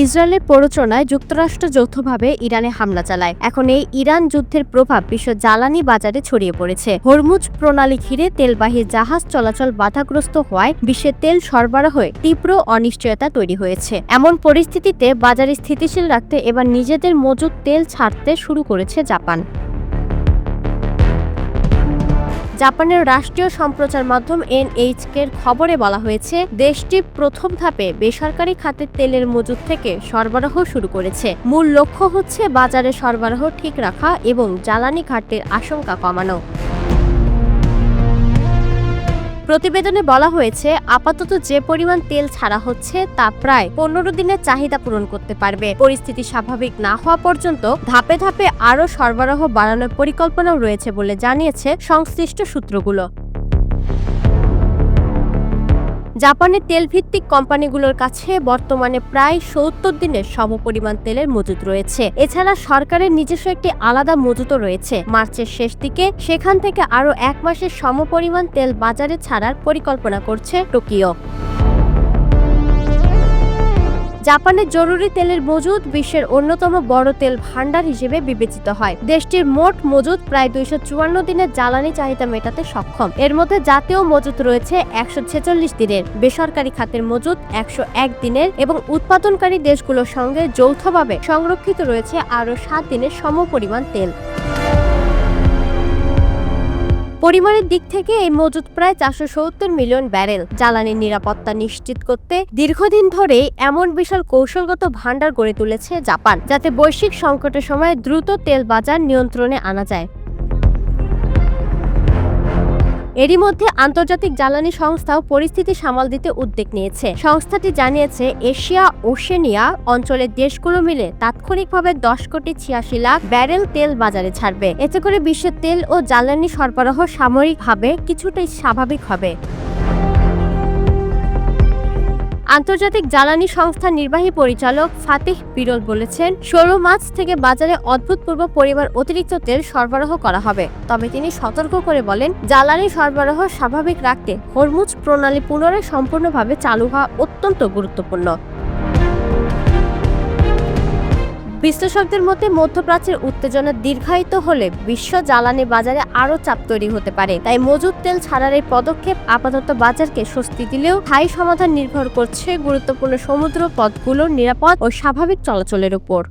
ইসরায়েলের প্ররোচনায় যুক্তরাষ্ট্র যৌথভাবে ইরানে হামলা চালায়। এখন এই ইরান যুদ্ধের প্রভাব বিশ্ব জ্বালানি বাজারে ছড়িয়ে পড়েছে। হরমুজ প্রণালী ঘিরে তেলবাহী জাহাজ চলাচল বাধাগ্রস্ত হওয়ায় বিশ্বে তেল সরবরাহে তীব্র অনিশ্চয়তা তৈরি হয়েছে। এমন পরিস্থিতিতে বাজারে স্থিতিশীল রাখতে এবার নিজেদের মজুদ তেল ছাড়তে শুরু করেছে জাপান। জাপানের রাষ্ট্রীয় সম্প্রচার মাধ্যম এনএইচকের খবরে বলা হয়েছে, দেশটি প্রথম ধাপে বেসরকারি খাতের তেলের মজুদ থেকে সরবরাহ শুরু করেছে। মূল লক্ষ্য হচ্ছে বাজারে সরবরাহ ঠিক রাখা এবং জ্বালানি ঘাটতির আশঙ্কা কমানো। প্রতিবেদনে বলা হয়েছে, আপাতত যে পরিমাণ তেল ছাড়া হচ্ছে তা প্রায় 15 দিনের চাহিদা পূরণ করতে পারবে। পরিস্থিতি স্বাভাবিক না হওয়া পর্যন্ত ধাপে ধাপে আরও সরবরাহ বাড়ানোর পরিকল্পনাও রয়েছে বলে জানিয়েছে সংশ্লিষ্ট সূত্রগুলো। জাপানের তেলভিত্তিক কোম্পানিগুলোর কাছে বর্তমানে প্রায় 70 দিনের সমপরিমাণ তেলের মজুদ রয়েছে। এছাড়া সরকারের নিজস্ব একটি আলাদা মজুদও রয়েছে। মার্চের শেষ দিকে সেখান থেকে আরও 1 মাসের সমপরিমাণ তেল বাজারে ছাড়ার পরিকল্পনা করছে টোকিও। জাপানের জরুরি তেলের মজুদ বিশ্বের অন্যতম বড় তেল ভাণ্ডার হিসেবে বিবেচিত হয়। দেশটির মোট মজুদ প্রায় 254 দিনের জ্বালানি চাহিদা মেটাতে সক্ষম। এর মধ্যে জাতীয় মজুদ রয়েছে 146 দিনের, বেসরকারি খাতের মজুদ 101 দিনের এবং উৎপাদনকারী দেশগুলোর সঙ্গে যৌথভাবে সংরক্ষিত রয়েছে আরও 7 দিনের সমপরিমাণ তেল। পরিমাণের দিক থেকে এই মজুদ প্রায় 470 মিলিয়ন ব্যারেল। জ্বালানির নিরাপত্তা নিশ্চিত করতে দীর্ঘদিন ধরেই এমন বিশাল কৌশলগত ভাণ্ডার গড়ে তুলেছে জাপান, যাতে বৈশ্বিক সংকটের সময় দ্রুত তেল বাজার নিয়ন্ত্রণে আনা যায়। এরই মধ্যে আন্তর্জাতিক জ্বালানি সংস্থাও পরিস্থিতি সামাল দিতে উদ্যোগ নিয়েছে। সংস্থাটি জানিয়েছে, এশিয়া ওশেনিয়া অঞ্চলের দেশগুলো মিলে তাৎক্ষণিকভাবে 10 কোটি 86 লাখ ব্যারেল তেল বাজারে ছাড়বে। এতে করে বিশ্বের তেল ও জ্বালানি সরবরাহ সাময়িকভাবে কিছুটাই স্বাভাবিক হবে। আন্তর্জাতিক জ্বালানি সংস্থার নির্বাহী পরিচালক ফাতিহ বিরল বলেছেন, 16 মার্চ থেকে বাজারে অভূতপূর্ব পরিমাণ অতিরিক্ত তেল সরবরাহ করা হবে। তবে তিনি সতর্ক করে বলেন, জ্বালানি সরবরাহ স্বাভাবিক রাখতে হরমুজ প্রণালী পুনরায় সম্পূর্ণভাবে চালু হওয়া অত্যন্ত গুরুত্বপূর্ণ। বিশ্লেষকদের মতে, মধ্যপ্রাচ্যের উত্তেজনা দীর্ঘায়িত হলে বিশ্ব জ্বালানি বাজারে আরও চাপ তৈরি হতে পারে। তাই মজুদ তেল ছাড়ার এই পদক্ষেপ আপাতত বাজারকে স্বস্তি দিলেও স্থায়ী সমাধান নির্ভর করছে গুরুত্বপূর্ণ সমুদ্র পথগুলোর নিরাপদ ও স্বাভাবিক চলাচলের উপর।